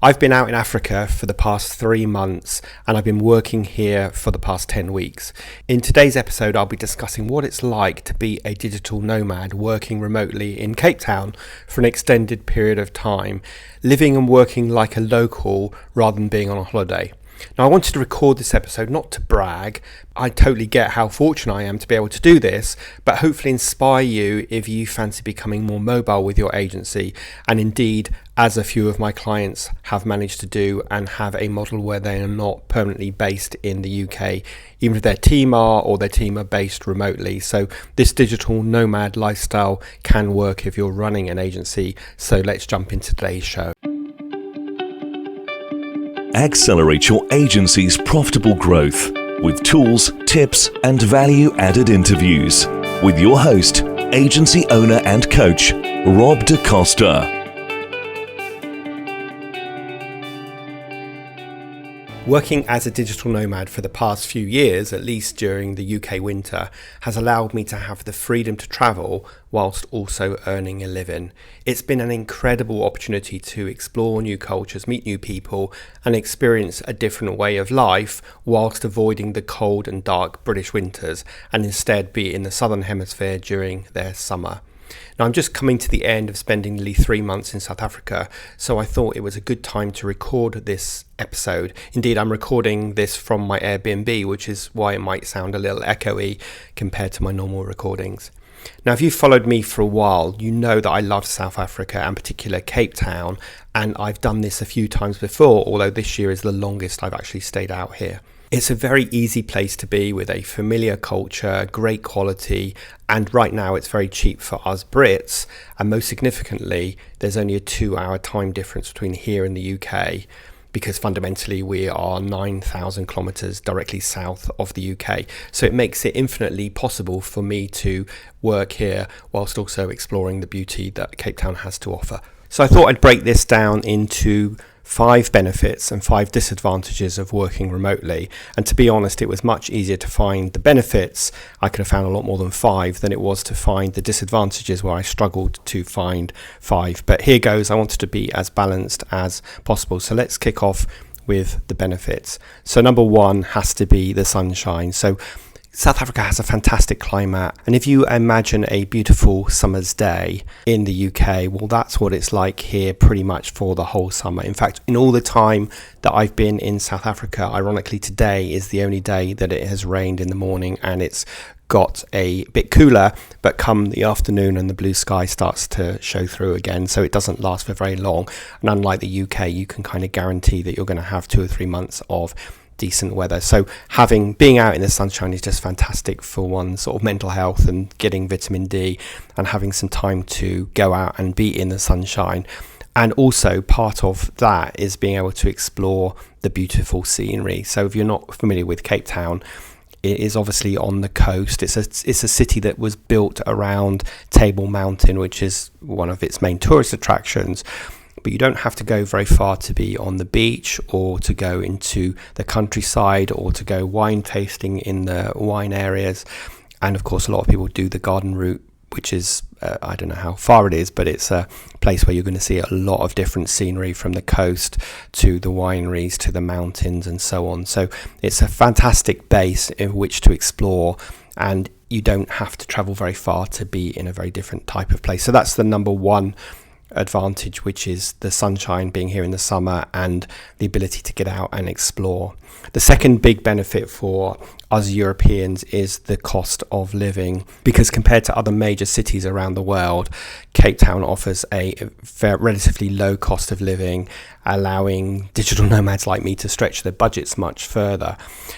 I've been out in Africa for the past 3 months and I've been working here for the past 10 weeks. In today's episode, I'll be discussing what it's like to be a digital nomad working remotely in Cape Town for an extended period of time, living and working like a local rather than being on a holiday. Now, I wanted to record this episode not to brag. I totally get how fortunate I am to be able to do this, but hopefully inspire you if you fancy becoming more mobile with your agency, and indeed, as a few of my clients have managed to do and have a model where they are not permanently based in the UK, even if their team are based remotely. So this digital nomad lifestyle can work if you're running an agency. So let's jump into today's show. Accelerate your agency's profitable growth with tools, tips, and value-added interviews with your host, agency owner and coach, Rob DaCosta. Working as a digital nomad for the past few years, at least during the UK winter, has allowed me to have the freedom to travel whilst also earning a living. It's been an incredible opportunity to explore new cultures, meet new people, and experience a different way of life whilst avoiding the cold and dark British winters and instead be in the Southern Hemisphere during their summer. Now, I'm just coming to the end of spending nearly 3 months in South Africa, so I thought it was a good time to record this episode. Indeed, I'm recording this from my Airbnb, which is why it might sound a little echoey compared to my normal recordings. Now, if you've followed me for a while, you know that I love South Africa, and particularly Cape Town, and I've done this a few times before, although this year is the longest I've actually stayed out here. It's a very easy place to be with a familiar culture, great quality, and right now it's very cheap for us Brits. And most significantly, there's only a 2-hour time difference between here and the UK, because fundamentally we are 9,000 kilometres directly south of the UK. So it makes it infinitely possible for me to work here whilst also exploring the beauty that Cape Town has to offer. So I thought I'd break this down into 5 benefits and 5 disadvantages of working remotely. And to be honest, it was much easier to find the benefits. I could have found a lot more than 5 than it was to find the disadvantages, where I struggled to find 5. But here goes. I wanted to be as balanced as possible. So let's kick off with the benefits. So number 1 has to be the sunshine. So South Africa has a fantastic climate, and if you imagine a beautiful summer's day in the UK, well, that's what it's like here pretty much for the whole summer. In fact, in all the time that I've been in South Africa, ironically today is the only day that it has rained in the morning and it's got a bit cooler, but come the afternoon and the blue sky starts to show through again, so it doesn't last for very long. And unlike the UK, you can kind of guarantee that you're going to have 2 or 3 months of decent weather. So being out in the sunshine is just fantastic for one's sort of mental health and getting vitamin D and having some time to go out and be in the sunshine. And also part of that is being able to explore the beautiful scenery. So if you're not familiar with Cape Town, it is obviously on the coast. It's a city that was built around Table Mountain, which is one of its main tourist attractions. But you don't have to go very far to be on the beach or to go into the countryside or to go wine tasting in the wine areas. And of course, a lot of people do the garden route, which is, I don't know how far it is, but it's a place where you're going to see a lot of different scenery, from the coast to the wineries to the mountains and so on. So it's a fantastic base in which to explore, and you don't have to travel very far to be in a very different type of place. So that's the number 1 advantage, which is the sunshine, being here in the summer and the ability to get out and explore. The second big benefit for us Europeans is the cost of living, because compared to other major cities around the world, Cape Town offers a relatively low cost of living, allowing digital nomads like me to stretch their budgets much further.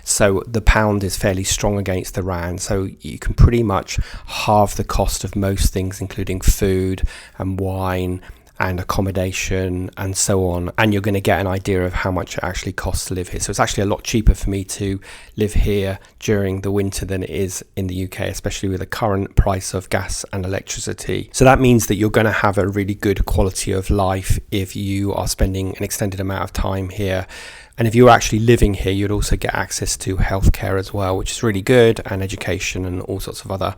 So the pound is fairly strong against the rand, so you can pretty much halve the cost of most things, including food and wine and accommodation and so on, and you're going to get an idea of how much it actually costs to live here. So it's actually a lot cheaper for me to live here during the winter than it is in the UK, especially with the current price of gas and electricity. So that means that you're going to have a really good quality of life if you are spending an extended amount of time here. And if you're actually living here, you'd also get access to healthcare as well, which is really good, and education and all sorts of other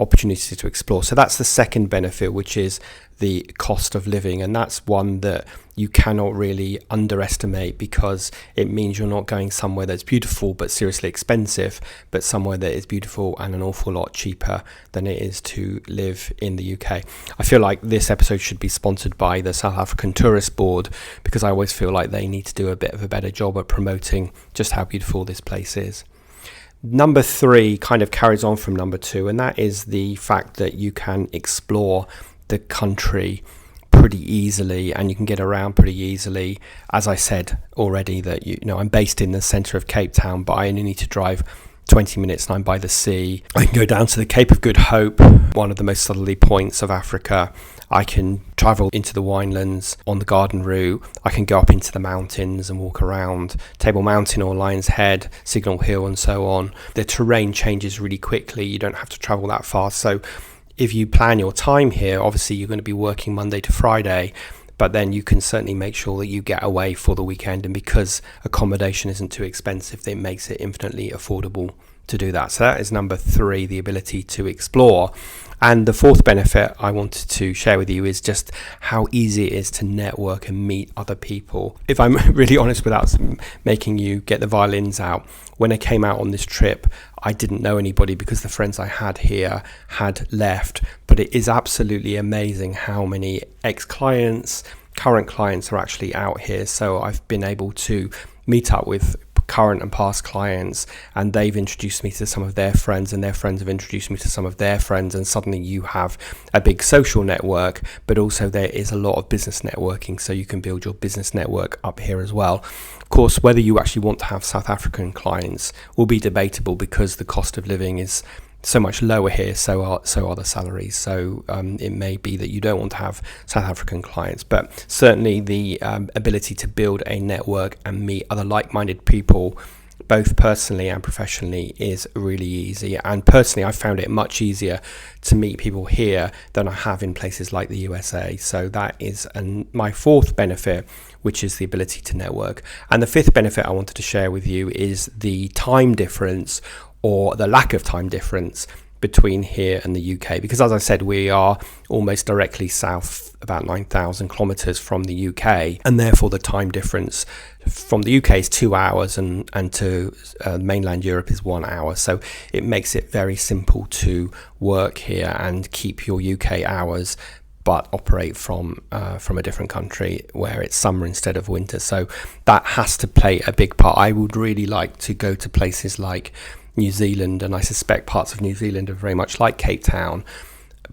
opportunities to explore. So that's the second benefit, which is the cost of living, and that's one that you cannot really underestimate, because it means you're not going somewhere that's beautiful but seriously expensive, but somewhere that is beautiful and an awful lot cheaper than it is to live in the UK. I feel like this episode should be sponsored by the South African Tourist Board, because I always feel like they need to do a bit of a better job at promoting just how beautiful this place is. Number 3 kind of carries on from number 2, and that is the fact that you can explore the country pretty easily, and you can get around pretty easily. As I said already, that I'm based in the centre of Cape Town, but I only need to drive 20 minutes and I'm by the sea. I can go down to the Cape of Good Hope, one of the most southerly points of Africa. I can travel into the winelands on the garden route. I can go up into the mountains and walk around Table Mountain or Lion's Head, Signal Hill and so on. The terrain changes really quickly. You don't have to travel that far. So if you plan your time here, obviously you're going to be working Monday to Friday, but then you can certainly make sure that you get away for the weekend. And because accommodation isn't too expensive, it makes it infinitely affordable to do that. So that is number 3, the ability to explore. And the fourth benefit I wanted to share with you is just how easy it is to network and meet other people. If I'm really honest, without making you get the violins out, when I came out on this trip, I didn't know anybody because the friends I had here had left. But it is absolutely amazing how many ex-clients, current clients are actually out here. So I've been able to meet up with current and past clients, and they've introduced me to some of their friends, and their friends have introduced me to some of their friends, and suddenly you have a big social network. But also there is a lot of business networking, so you can build your business network up here as well. Of course, whether you actually want to have South African clients will be debatable, because the cost of living is so much lower here, so are the salaries. So it may be that you don't want to have South African clients, but certainly the ability to build a network and meet other like-minded people, both personally and professionally, is really easy. And personally, I found it much easier to meet people here than I have in places like the USA. So that is my fourth benefit, which is the ability to network. And the fifth benefit I wanted to share with you is the time difference, or the lack of time difference, between here and the UK. Because as I said, we are almost directly south, about 9,000 kilometres from the UK, and therefore the time difference from the UK is 2 hours, and to mainland Europe is 1 hour. So it makes it very simple to work here and keep your UK hours, but operate from a different country where it's summer instead of winter. So that has to play a big part. I would really like to go to places like New Zealand, and I suspect parts of New Zealand are very much like Cape Town,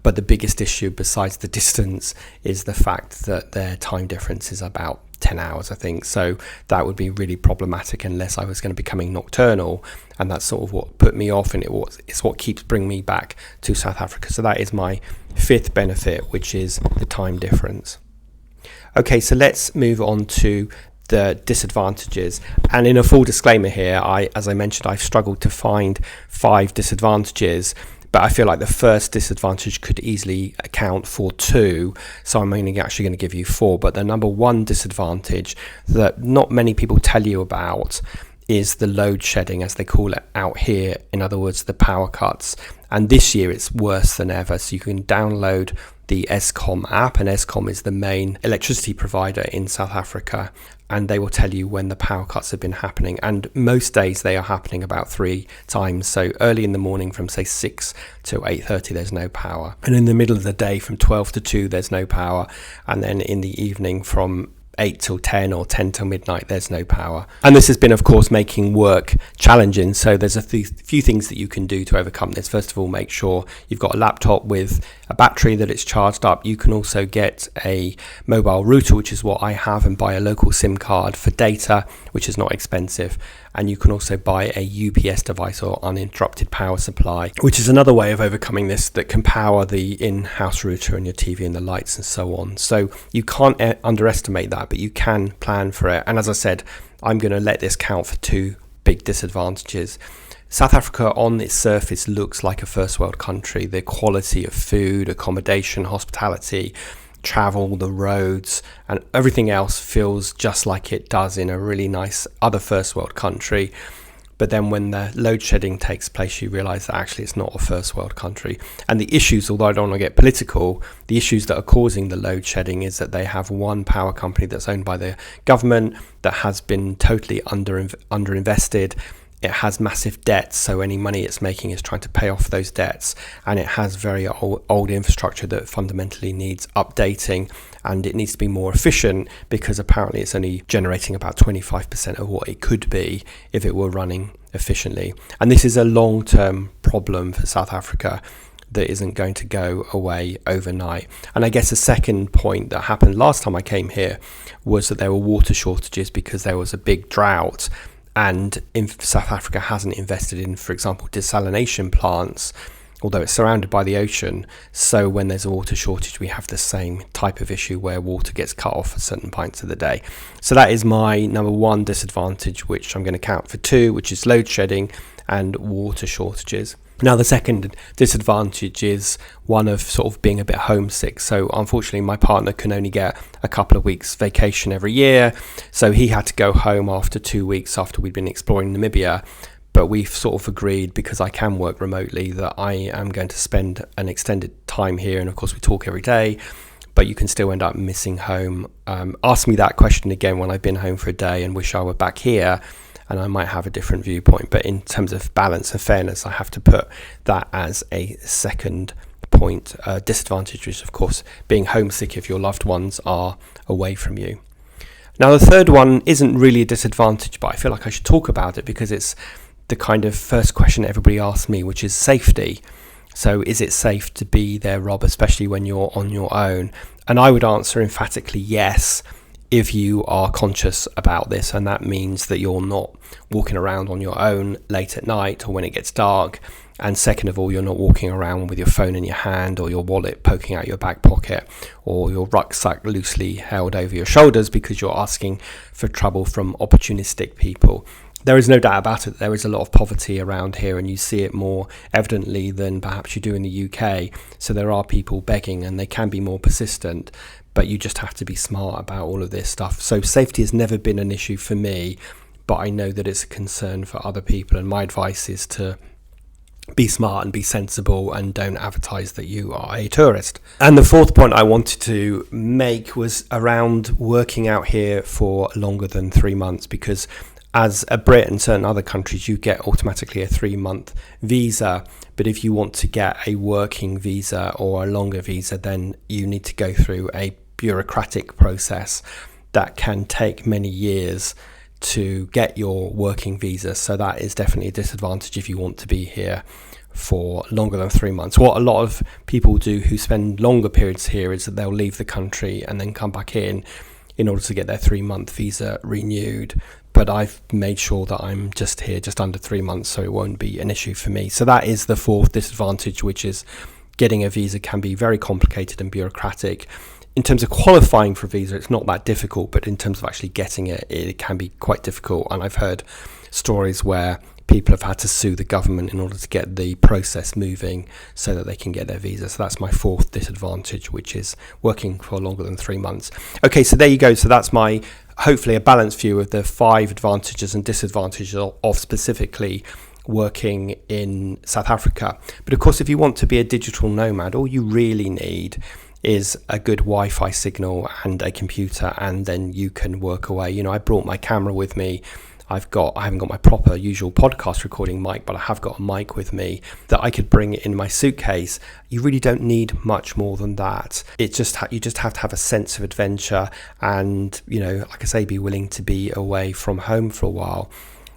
but the biggest issue besides the distance is the fact that their time difference is about 10 hours, I think. So that would be really problematic unless I was going to be becoming nocturnal, and that's sort of what put me off, and it's what keeps bringing me back to South Africa. So that is my fifth benefit, which is the time difference. Okay, so let's move on to the disadvantages. And in a full disclaimer here, as I mentioned, I've struggled to find 5 disadvantages, but I feel like the first disadvantage could easily account for 2, so I'm only actually going to give you 4. But the number 1 disadvantage that not many people tell you about is the load shedding, as they call it out here. In other words, the power cuts. And this year it's worse than ever. So you can download the Eskom app, and Eskom is the main electricity provider in South Africa, and they will tell you when the power cuts have been happening. And most days they are happening about 3 times. So early in the morning from say 6 to 8:30 there's no power, and in the middle of the day from 12 to 2 there's no power, and then in the evening from 8 till 10 or 10 till midnight there's no power. And this has been, of course, making work challenging. So there's a few things that you can do to overcome this. First of all, make sure you've got a laptop with a battery, that it's charged up. You can also get a mobile router, which is what I have, and buy a local SIM card for data, which is not expensive. And you can also buy a UPS device, or uninterrupted power supply, which is another way of overcoming this, that can power the in-house router and your TV and the lights and so on. So you can't underestimate that, but you can plan for it. And as I said, I'm going to let this count for 2 big disadvantages. South Africa on its surface looks like a first world country. The quality of food, accommodation, hospitality, travel, the roads, and everything else feels just like it does in a really nice other first world country. But then when the load shedding takes place, you realise that actually it's not a first world country. And the issues, although I don't want to get political, the issues that are causing the load shedding is that they have one power company that's owned by the government that has been totally underinvested. It has massive debts, so any money it's making is trying to pay off those debts, and it has very old infrastructure that fundamentally needs updating, and it needs to be more efficient because apparently it's only generating about 25% of what it could be if it were running efficiently. And this is a long-term problem for South Africa that isn't going to go away overnight. And I guess the second point that happened last time I came here was that there were water shortages because there was a big drought. And South Africa hasn't invested in, for example, desalination plants, although it's surrounded by the ocean. So when there's a water shortage, we have the same type of issue where water gets cut off at certain points of the day. So that is my number one disadvantage, which I'm going to count for two, which is load shedding and water shortages. Now, the second disadvantage is one of sort of being a bit homesick. So unfortunately, my partner can only get a couple of weeks vacation every year. So he had to go home after 2 weeks after we'd been exploring Namibia. But we've sort of agreed, because I can work remotely, that I am going to spend an extended time here. And of course, we talk every day, but you can still end up missing home. Ask me that question again when I've been home for a day and wish I were back here, and I might have a different viewpoint. But in terms of balance and fairness, I have to put that as a second point. Disadvantage is, of course, being homesick if your loved ones are away from you. Now, the third one isn't really a disadvantage, but I feel like I should talk about it because it's the kind of first question everybody asks me, which is safety. So is it safe to be there, Rob, especially when you're on your own? And I would answer emphatically yes, if you are conscious about this, and that means that you're not walking around on your own late at night or when it gets dark. And second of all, you're not walking around with your phone in your hand or your wallet poking out your back pocket or your rucksack loosely held over your shoulders because you're asking for trouble from opportunistic people. There is no doubt about it. There is a lot of poverty around here, and you see it more evidently than perhaps you do in the UK. So there are people begging, and they can be more persistent, but you just have to be smart about all of this stuff. So safety has never been an issue for me, but I know that it's a concern for other people, and my advice is to be smart and be sensible and don't advertise that you are a tourist. And the fourth point I wanted to make was around working out here for longer than 3 months, because as a Brit in certain other countries, you get automatically a 3-month visa. But if you want to get a working visa or a longer visa, then you need to go through a bureaucratic process that can take many years to get your working visa. So that is definitely a disadvantage if you want to be here for longer than 3 months. What a lot of people do who spend longer periods here is that they'll leave the country and then come back in order to get their 3-month visa renewed. But I've made sure that I'm just here just under 3 months, so it won't be an issue for me. So that is the fourth disadvantage, which is getting a visa can be very complicated and bureaucratic. In terms of qualifying for a visa, it's not that difficult, but in terms of actually getting it, it can be quite difficult. And I've heard stories where people have had to sue the government in order to get the process moving so that they can get their visa. So that's my fourth disadvantage, which is working for longer than 3 months. Okay, so there you go. So that's my, hopefully, a balanced view of the 5 advantages and disadvantages of specifically working in South Africa. But of course, if you want to be a digital nomad, all you really need is a good Wi-Fi signal and a computer, and then you can work away. You know, I brought my camera with me. I haven't got my proper usual podcast recording mic, but I have got a mic with me that I could bring in my suitcase. You really don't need much more than that. It's just you just have to have a sense of adventure, and, you know, like I say, be willing to be away from home for a while.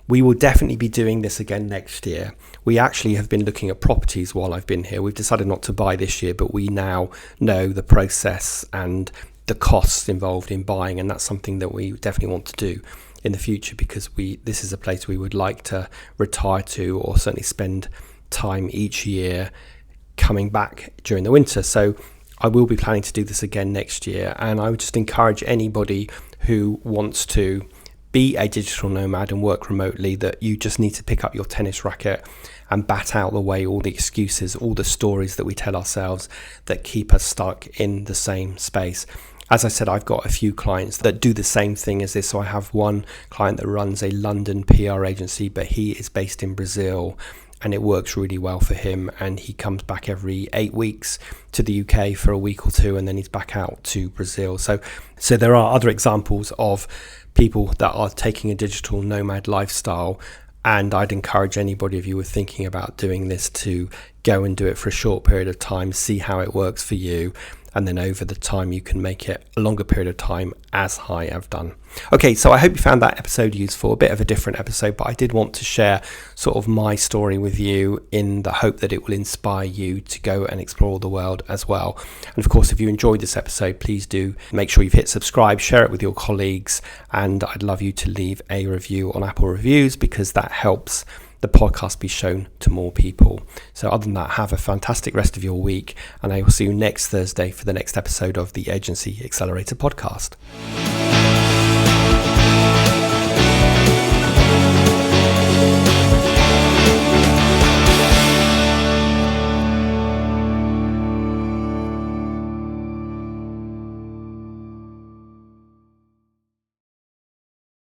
We will definitely be doing this again next year. We actually have been looking at properties while I've been here. We've decided not to buy this year, but we now know the process and the costs involved in buying, and that's something that we definitely want to do in the future, because this is a place we would like to retire to, or certainly spend time each year coming back during the winter. So I will be planning to do this again next year, and I would just encourage anybody who wants to be a digital nomad and work remotely that you just need to pick up your tennis racket and bat out the way all the excuses, all the stories that we tell ourselves that keep us stuck in the same space. As I said, I've got a few clients that do the same thing as this. So I have one client that runs a London PR agency, but he is based in Brazil, and it works really well for him. And he comes back every 8 weeks to the UK for a week or two, and then he's back out to Brazil. So there are other examples of people that are taking a digital nomad lifestyle. And I'd encourage anybody, if you were thinking about doing this, to go and do it for a short period of time, see how it works for you. And then over the time, you can make it a longer period of time, as I have done. Okay, so I hope you found that episode useful, a bit of a different episode, but I did want to share sort of my story with you in the hope that it will inspire you to go and explore the world as well. And of course, if you enjoyed this episode, please do make sure you've hit subscribe, share it with your colleagues, and I'd love you to leave a review on Apple Reviews, because that helps the podcast be shown to more people. So other than that, have a fantastic rest of your week, and I will see you next Thursday for the next episode of the Agency Accelerator podcast.